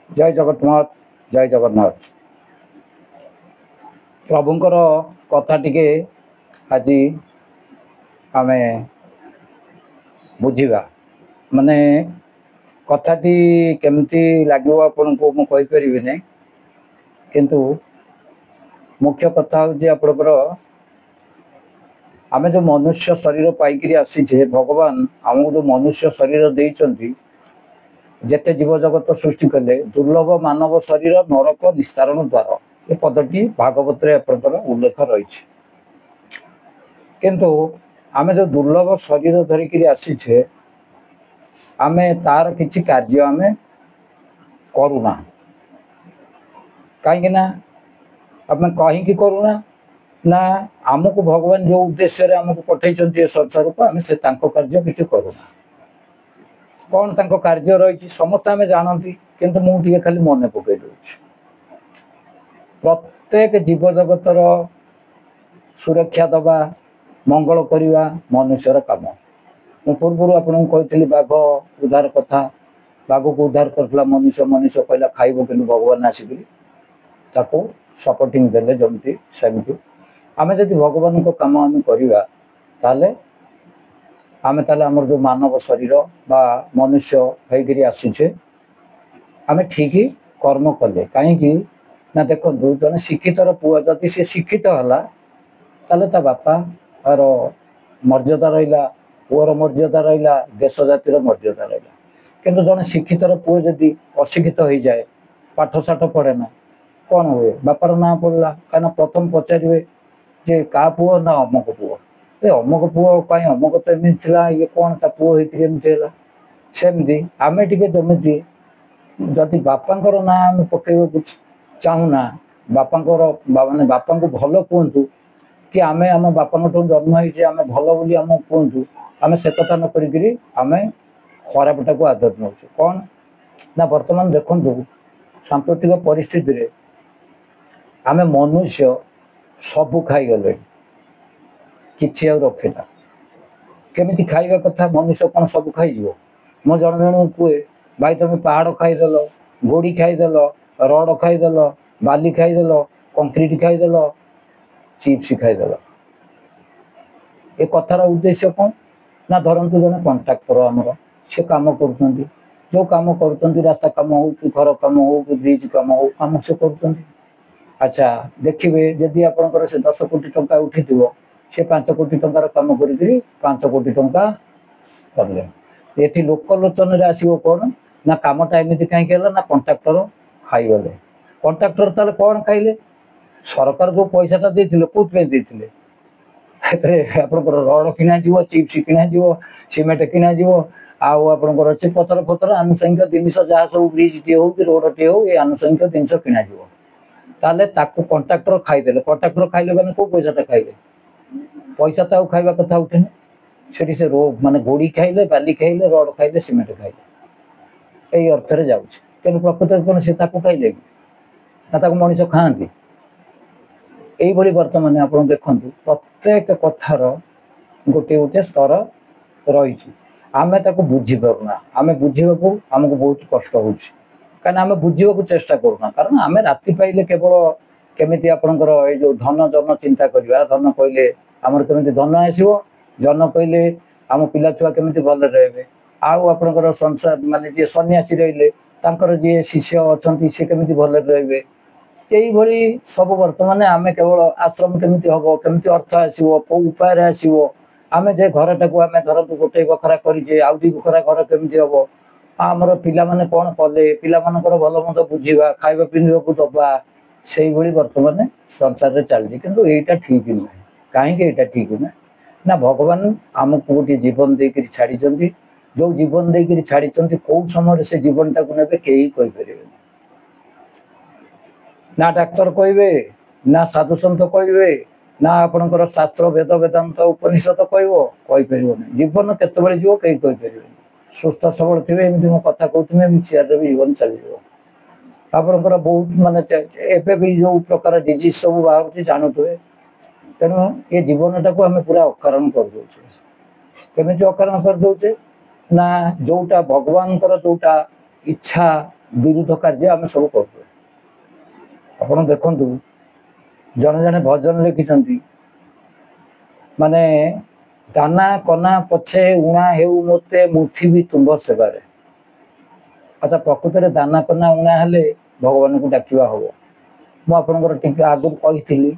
जय जगन्नाथ जय जगन्नाथ प्रभुंकर कथा टिके आज आम बुझा माने कथाटी केमती लगे आपन को मुझे नहीं किंतु मुख्य कथा हूँ आपणकर आम जो मनुष्य शरीर पाइक आसीचे भगवान आमको जो मनुष्य शरीर देते जेते जीव जगत सृष्टि कले दुर्लभ मानव शरीर नरक निस्तारण द्वार ये पदटी भागवत आपंकर उल्लेख रही किंतु आम जो दुर्लभ शरीर धरिकी आसीचे आम तार किसी कार्य आम करूना कहीं आम कहीं करूना ना आमको भगवान जो उद्देश्य आमको पठे संसार को आम से कार्य किसी करूना कौन तांको कार्य रही समस्त आम जानती किंतु मुझे खाली मन पकई दे प्रत्येक जीव जगतर सुरक्षा दबा मंगल करवा मनुष्यर काम मु पूर्व आपन कही बाघ उद्धार कथा बाघ को उद्धार करला मनुष्य मनुष्य कहला खाइब कि भगवान आसिक सपोर्टिंग देले जमती सेमती आम जदि भगवान को काम आम करवा ताले आम तामर जो मानव शरीर बा मनुष्य होकर आसीचे आम ठीक कर्म कले कहीं ना देखो जन शिक्षितर पुआ जदि सी शिक्षित है ताले ता बापा और मर्यादा रहा पुअर मर्यादा रहा देश जातिर मर्यादा रहा किंतु जन शिक्षितर पुओ जदि अशिक्षित हो जाए पाठ साठ पढ़े ना कौन हुए बापार ना पड़ा कहीं प्रथम पचारे जे का पुओ ना अमुक पुओ ए अमुक पुओ कहीं अमुक तो एमती ये कौन ता पुओ होती सेमती आम टे जमी जदि बापांकर ना आम पकड़ चाहूना बापांकर माने बापा को भल कहतु कि आम आम बापा जन्म होती आम भल बोली आम कहतु आम से कथा न करी आम खराबटा को आदत नौ कौन ना बर्तमान देखु सांप्रतिक परिस्थिति आम मनुष्य सबू खाईगले कि रखेना केमी खाइबा कथा मनुष्य कौन सब खाई मो जन जन कहे भाई तुम पहाड़ खाईदेल गोड़ी खाईदेल रड खाईदेल बाली खाईदेल कंक्रीट खाईदेल चिप्स खाईदेल ए कथार उद्देश्य कौन ना धरतु जन कंट्राक्टर आमर से कम कर जो कम कर रास्ता कम हो कि घर कम हो कि ब्रिज कम हो कम से कर अच्छा देखिए जदि आपंकर से 10 कोटी टंका उठी से 5 कोटी टंकार कम कर 5 कोटी टंका कले ये लोकलोचन आसो कौन ना कमटा एमती कहीं ना कंट्राक्टर खाईगले कंट्राक्टर ताले कौन खाइले सरकार जो पैसाटा देते कौन आपंकर रड किना चिप्स किना सीमेंट किना आपंकर अच्छे पतर पतर आनुषंगिक जिनस जहाँ सब ब्रिज टे हो कि रोड टे हो ये आनुषंगिक जिनस किना ताले ताकू कंट्राक्टर खाईदे कंट्राक्टर खाइले मैंने कौ पैसाटा खाइले पैसा तो खाइबा कथा उठेनि से माने गोड़ी खाइले बाली खाइले रड खाइले सीमेंट खाइले यही अर्थ रे जाउछ तेणु प्रकृत कौन से खाइले ना मनीष खाती यही बर्तमान आप देखु प्रत्येक कथार गोटे गोटे स्तर रही आम ताको बुझी पारना आम बुझा आमको बहुत कष्ट हो कहीं आम बुझा चेष्टा करूना कारण आम राति पाइले केवल केमी आपंकर ये जो धन जन चिंता करवा धन कहले आमर केमी धन आसो जन कहले आम पिला छुआ केमी भल रे आपंकर संसार माने जी सन्यासी रही जी शिष्य अच्छा सी केमी भल रे यही सब बर्तमान आम केवल आश्रम केमी हम केमी अर्थ आसो कौ उपाय आसो आम जे घरटा को आम धर गोटे बखरा करे आउ दी बखरा घर केमी हम आमर पिला माने कौन कले पिला मानकर भल मत बुझा खाइबा पिंधा को दबा से बर्तमान संसार चलती किंतु यहाँ ठीक नुहे कहीं यहाँ ठीक नुहे ना भगवान आमको गोटे जीवन देकर छाड़ी जो जीवन देकर छाड़ी कौ समय से जीवन टाक ने कहीं कहीपर ना डाक्तर कहे ना साधु सन्त कहे ना आपणकर शास्त्र वेद वेदांत उपनिषद कहीपर जीवन केतबे जीव कहीं कहीपर सुस्थ सबल थे एमती मो कथा कहते चेयर भी जीवन चलो आपंकर बहुत माने एबे भी जो प्रकार डिजीज सब बाहर जानुए तेणु ये जीवन टाक आम पूरा अकारण करदे केमी अकारण करदे ना जोटा भगवान जोटा इच्छा विरुद्ध कार्य आम सब कर देखु जड़े जड़े भजन लिखिं माने दाना कना पछे उणा हेउ मोते मुठी भी तुम्ब सेवारे। अच्छा प्रकृत में दाना कना उणा हेले भगवान को डाकिवा हम मुझे आगु कही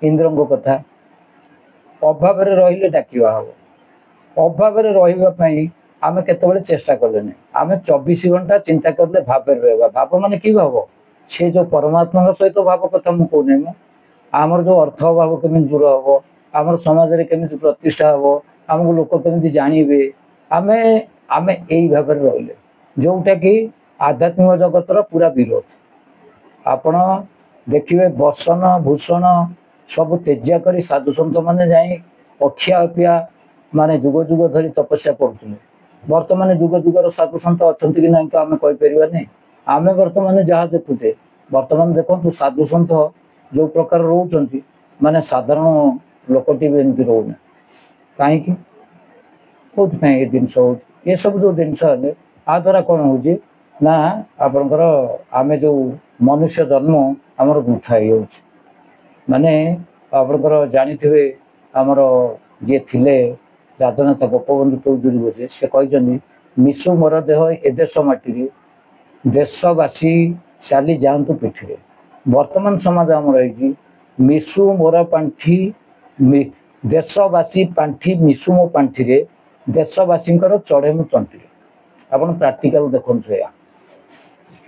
इंद्र कथा अभाव रही डाकिवा हम अभाव रही आम केतबे चेष्टा कले आम 24 घंटा चिंता करले भाव रहा भाव माने कि भाव से जो परमात्मा सहित भाव कथा मुझे कहूँ आमर जो अर्थ अभाव केमी दूर हम आमर समाज में केमी प्रतिष्ठा हम आमको लोक केमी जानवे आम आम यही भाव रही जोटा कि आध्यात्मिक जगतर पूरा विरोध। आपण देखिए बसन भूषण सब तेजिया कर साधु सन्त मैंने जाए अखिया अपिया माने जुग जुग धरी तपस्या करुले बर्तमान जुग जुगर साधु सन्त अच्छा कि ना तो आम कहीपर नहीं आम बर्तमान जहाँ देखुचे बर्तमान देखो साधु सन्त जो प्रकार रोच माने साधारण लोकटी भी एमती रोना कहीं कौन जिनस हो सब जो जिनस आ द्वारा कौन हो ना आपणकर आम जो मनुष्य जन्म आमर वृथा हो माने आपणकर जानी आमर जी थे राजनेता गोपबंधु चौधरी बोझे से कहते मिशु मोर देह ए देश माटी देशवासी चाली जातु पिठी वर्तमान समाज आमर है मिशु मोर पांठी देशवासी पांठी मिशु मो पांठी देशवासी चढ़े मु तंटी आप प्राक्टिकल देखो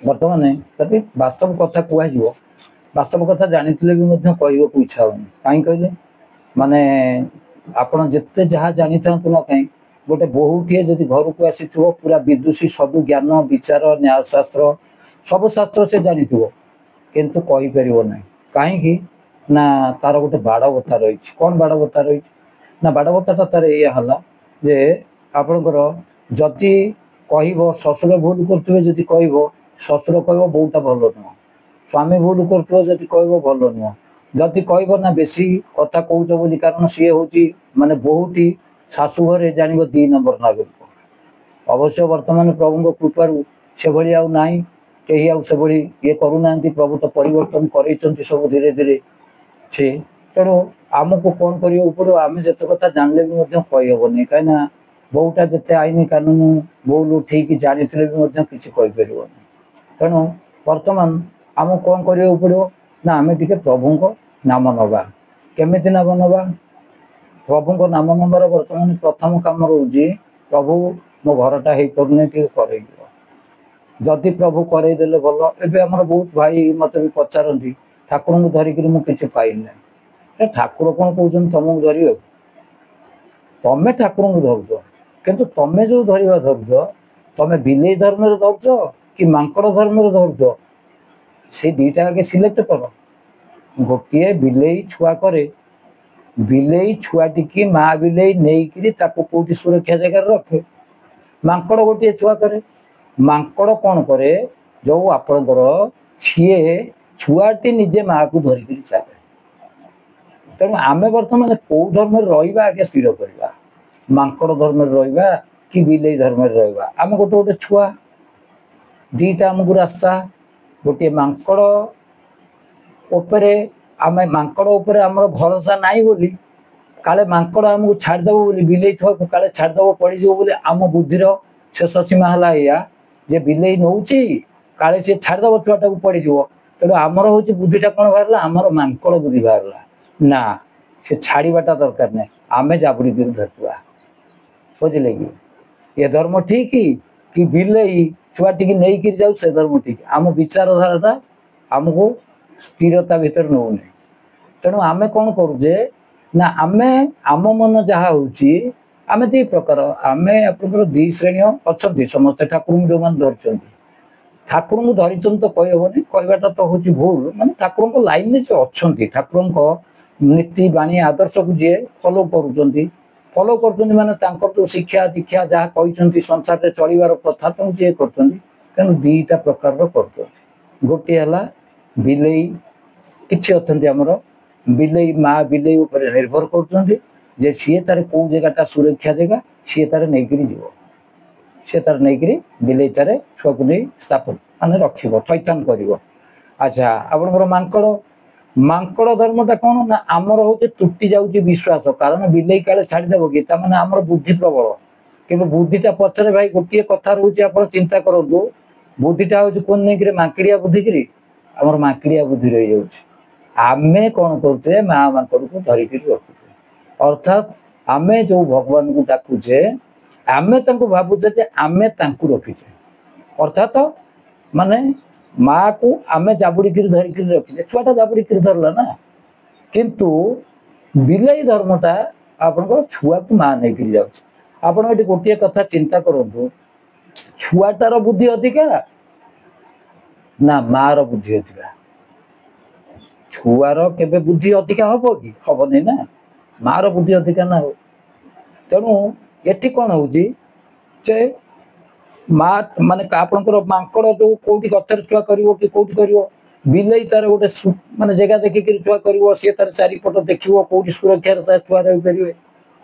बर्तमान जदि वास्तव कथा कह वास्तव कथा जानी भी कहू इच्छा होनी कहीं कहले माने आपड़ जिते जहाँ जानी था ना कहीं गोटे बहुटे जदि घर को आसी पूरा विदुषी सब ज्ञान विचार न्यायशास्त्र सब शास्त्र से जानी किंतु कहीपर ना कहीं ना तार गोटे बाड़बता रही कौन बाड़बता रही ना बाड़बता तार या जे आपणकर जदि कह शशुर भूल करुवे कह शशुर कह बोटा भल नुह स्वामी भूल करुवे कह भल नुह जदि कह ना बेसी कथा कौच बोली कारण सी हूँ माने बहुटी शाशु घरे जान 2 नंबर नागरिक अवश्य वर्तमान प्रभु कृपार से ना कहीं आभली ये करूना प्रभु तो परिवर्तन कर सब धीरे धीरे से तेणु आमको कौन करने पड़ो आम जिते कथा जानले भी कहीहबनी कहीं बहुटा जिते आईन कानून बोल ठीक जानी भी किसी कहीपर तेणु बर्तमान आम कौन करने पड़ो ना आम टे प्रभु को नाम नवा केमिति नाम नवा प्रभु को नाम नंबर बर्तमान प्रथम कम रोचे प्रभु मो घरटा हो पारे टे कर जदि प्रभु करदेले भल एवं आम बहुत भाई मत भी पचारती ठाकुर को धरिक मुझे पाइना ठाकुर कौन कौन तुमको धर तमें ठाकुर को धरुच किंतु तमें जो धरवा धरुच तमें बिले धर्म धरुच कि मांकड़ धर्म धरुच से दीटा आगे सिलेक्ट कर गोटे बिले छुआ करे बिले छुआ टी माँ बिले नहीं कौटी सुरक्षा जगह रखे मांकड़ गोटे छुआ करे मांकड़ कौन करे जो आपणकर सीए छुआटी निजे माँ को धरिक चले तेणु आम बर्तमान कौ धर्म रहा आगे स्थिर करवा मांकड़ धर्म रहा कि बिले धर्म रहा आम गोटे गोटे छुआ दीटा आमको रास्ता गोटे मांकड़ आम मांकड़ आमर भरोसा नाई बोली काले मांकड़ आमको छाड़देव बोली बिले छुआ को काले छाड़देव पड़ीज बोली आम बुद्धिर शेष सीमा है या जे बिले नौ काले सी छाड़देव छुआटा को पड़ीज तेणु आमर हूँ बुद्धिटा कौन बाहर आमर मांकड़ बुद्धि बाहर ना से छाड़ाटा दरकार नहीं आम जाबुड़ी कर धरवा बुझे कि ये धर्म ठीक कि बिले छुआ टी नहीं जाऊ से धर्म ठीक आम विचारधाराटा आमको स्थिरता भीतर नौने तेणु आम कौन करुचे ना आम आम मन जहाँ हूँ आम दी प्रकार आम आप 2 श्रेणी अच्छा समस्ते ठाकुर जो मैंने धरती ठाकुर को धरी तो कहहबनी कहवाटा तो हूँ भूल माने ठाकुर को लाइन में जो अच्छा ठाकुर नीति बाणी आदर्श को जी फॉलो फॉलो कर माने जो शिक्षा दीक्षा जहाँ कहते संसार में चलवार प्रथा तो जी कर तेणु 2टा प्रकार कर गोटे है बिले कि अच्छा आमर बिले माँ बिले निर्भर कर सी तार कौ जगह सुरक्षा जगह सी तार नहीं जीव सी तार नहीं बिले तार छुआ को नहीं स्थापन ମାନେ ରଖିବ ଥଇଥାନ କରିବ। ଆଚ୍ଛା ଆପଣଙ୍କର ମାଙ୍କଡ଼ ମାଙ୍କଡ଼ ଧର୍ମଟା କ'ଣ ନା ଆମର ହଉଛି ତୁଟି ଯାଉଛି ବିଶ୍ୱାସ। କାରଣ ବିଲେଇ କାଳେ ଛାଡ଼ିଦେବ କି ତାମାନେ ଆମର ବୁଦ୍ଧି ପ୍ରବଳ। କିନ୍ତୁ ବୁଦ୍ଧିଟା ପଛରେ ଭାଇ ଗୋଟିଏ କଥା ରହୁଛି, ଆପଣ ଚିନ୍ତା କରନ୍ତୁ। ବୁଦ୍ଧିଟା ହଉଛି କୋଉ ନେଇକିରି ମାଙ୍କିଡ଼ିଆ ବୁଦ୍ଧିକିରି ଆମର ମାଙ୍କିଡ଼ିଆ ବୁଦ୍ଧି ରହିଯାଉଛି। ଆମେ କ'ଣ କରୁଛେ ମା ମାଙ୍କଡ଼କୁ ଧରିକିରି ରଖୁଛେ। ଅର୍ଥାତ୍ ଆମେ ଯୋଉ ଭଗବାନଙ୍କୁ ଡାକୁଛେ ଆମେ ତାଙ୍କୁ ଭାବୁଛେ ଯେ ଆମେ ତାଙ୍କୁ ରଖିଛେ। ଅର୍ଥାତ୍ ମାନେ ମାକୁ ଆମେ ଜାବୁଡ଼ିକିରି ଧରିକିରି ରଖିଛେ। ଛୁଆଟା ଜାବୁଡ଼ିକିରି ଧରିଲା ନା। କିନ୍ତୁ ବିଲେଇ ଧର୍ମଟା ଆପଣଙ୍କର ଛୁଆକୁ ମା ନେଇକିରି ଯାଉଛି। ଆପଣ ଏଠି ଗୋଟିଏ କଥା ଚିନ୍ତା କରନ୍ତୁ, ଛୁଆଟାର ବୁଦ୍ଧି ଅଧିକା ନା ମାର ବୁଦ୍ଧି ଅଧିକା? ଛୁଆର କେବେ ବୁଦ୍ଧି ଅଧିକା ହବ କି? ହବନି ନା। ମାର ବୁଦ୍ଧି ଅଧିକା ନା ହଉ। ତେଣୁ ଏଠି କ'ଣ ହଉଛି ଯେ ମା ମାନେ ଆପଣଙ୍କର ମାଙ୍କଡ଼ ଯୋଉ କୋଉଠି ଗଛରେ ଛୁଆ କରିବ କି କୋଉଠି କରିବ, ବିଲେଇ ତାର ଗୋଟେ ମାନେ ଜାଗା ଦେଖିକିରି ଛୁଆ କରିବ। ସିଏ ତାର ଚାରିପଟ ଦେଖିବ କୋଉଠି ସୁରକ୍ଷାରେ ତା ଛୁଆ ରହିପାରିବେ।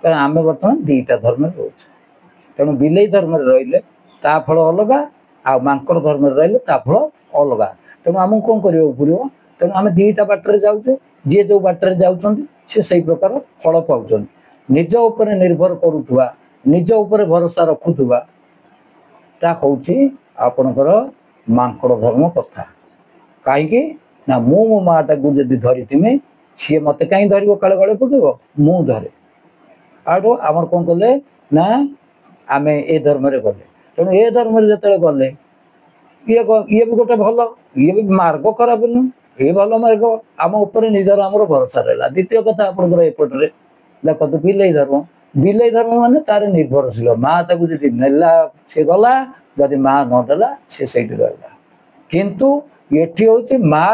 କାରଣ ଆମେ ବର୍ତ୍ତମାନ ଦିଟା ଧର୍ମରେ ରହୁଛେ। ତେଣୁ ବିଲେଇ ଧର୍ମରେ ରହିଲେ ତା ଫଳ ଅଲଗା, ଆଉ ମାଙ୍କଡ଼ ଧର୍ମରେ ରହିଲେ ତା ଫଳ ଅଲଗା। ତେଣୁ ଆମକୁ କ'ଣ କରିବାକୁ ପଡ଼ିବ? ତେଣୁ ଆମେ ଦିଟା ବାଟରେ ଯାଉଛେ। ଯିଏ ଯୋଉ ବାଟରେ ଯାଉଛନ୍ତି ସେ ସେଇ ପ୍ରକାର ଫଳ ପାଉଛନ୍ତି। ନିଜ ଉପରେ ନିର୍ଭର କରୁଥିବା, ନିଜ ଉପରେ ଭରସା ରଖୁଥିବା ତା ହଉଛି ଆପଣଙ୍କର ମାଙ୍କଡ଼ ଧର୍ମ କଥା। କାହିଁକି ନା ମୁଁ ମୋ ମାଟାକୁ ଯଦି ଧରିଥିମି ସିଏ ମୋତେ କାହିଁ ଧରିବ? କାଳେ ଗଳେ ପକେଇବ? ମୁଁ ଧରେ। ଆଠୁ ଆମର କ'ଣ କଲେ ନା ଆମେ ଏ ଧର୍ମରେ ଗଲେ। ତେଣୁ ଏ ଧର୍ମରେ ଯେତେବେଳେ ଗଲେ ଇଏ ବି ଗୋଟେ ଭଲ, ଇଏ ବି ମାର୍ଗ ଖରାପ ନୁହେଁ, ଇଏ ଭଲ ମାର୍ଗ। ଆମ ଉପରେ ନିଜର ଆମର ଭରସା ରହିଲା। ଦ୍ୱିତୀୟ କଥା ଆପଣଙ୍କର ଏପଟରେ ଦେଖନ୍ତୁ ବିଲେଇ ଧର୍ମ। ବିଲେଇ ଧର୍ମ ମାନେ ତାର ନିର୍ଭରଶୀଳ। ମା ତାକୁ ଯଦି ନେଲା ସେ ଗଲା, ଯଦି ମା ନ ଦେଲା ସେ ସେଇଠି ରହିଲା। କିନ୍ତୁ ଏଠି ହଉଛି ମା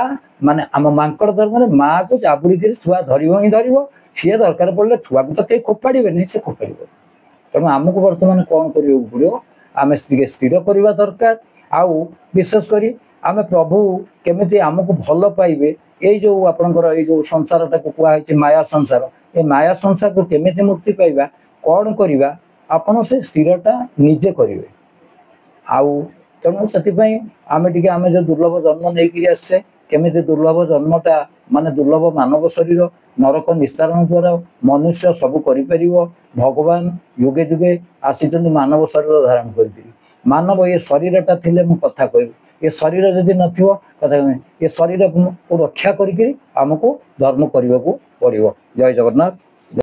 ମାନେ ଆମ ମାଙ୍କଡ଼ ଧର୍ମରେ ମାକୁ ଜାବୁଡ଼ିକିରି ଛୁଆ ଧରିବ ହିଁ ଧରିବ। ସିଏ ଦରକାର ପଡ଼ିଲେ ଛୁଆକୁ ତ କେହି ଖୋପାଡ଼ିବେନି, ସେ ଖୋପାଡ଼ିବ। ତେଣୁ ଆମକୁ ବର୍ତ୍ତମାନ କ'ଣ କରିବାକୁ ପଡ଼ିବ? ଆମେ ଟିକେ ସ୍ଥିର କରିବା ଦରକାର। ଆଉ ବିଶେଷ କରି ଆମେ ପ୍ରଭୁ କେମିତି ଆମକୁ ଭଲ ପାଇବେ, ଏଇ ଯୋଉ ଆପଣଙ୍କର ଏଇ ଯୋଉ ସଂସାରଟାକୁ କୁହାହେଇଛି ମାୟା ସଂସାର, ଏ ମାୟା ସଂସାରକୁ କେମିତି ମୁକ୍ତି ପାଇବା, କ'ଣ କରିବା, ଆପଣ ସେ ସ୍ଥିରଟା ନିଜେ କରିବେ। ଆଉ ତେଣୁ ସେଥିପାଇଁ ଆମେ ଟିକେ ଆମେ ଯୋଉ ଦୁର୍ଲଭ ଜନ୍ମ ନେଇକିରି ଆସିଛେ, କେମିତି ଦୁର୍ଲଭ ଜନ୍ମଟା ମାନେ ଦୁର୍ଲଭ ମାନବ ଶରୀର ନରକ ନିସ୍ତାରଣ ଦ୍ୱାରା ମନୁଷ୍ୟ ସବୁ କରିପାରିବ। ଭଗବାନ ଯୁଗେ ଯୁଗେ ଆସିଛନ୍ତି ମାନବ ଶରୀର ଧାରଣ କରିକିରି। ମାନବ ଏ ଶରୀରଟା ଥିଲେ ମୁଁ କଥା କହିବି, ଏ ଶରୀର ଯଦି ନଥିବ କଥା କହିବି। ଏ ଶରୀରକୁ ରକ୍ଷା କରିକିରି ଆମକୁ ଧର୍ମ କରିବାକୁ ପଡ଼ିବ। ଜୟ ଜଗନ୍ନାଥ।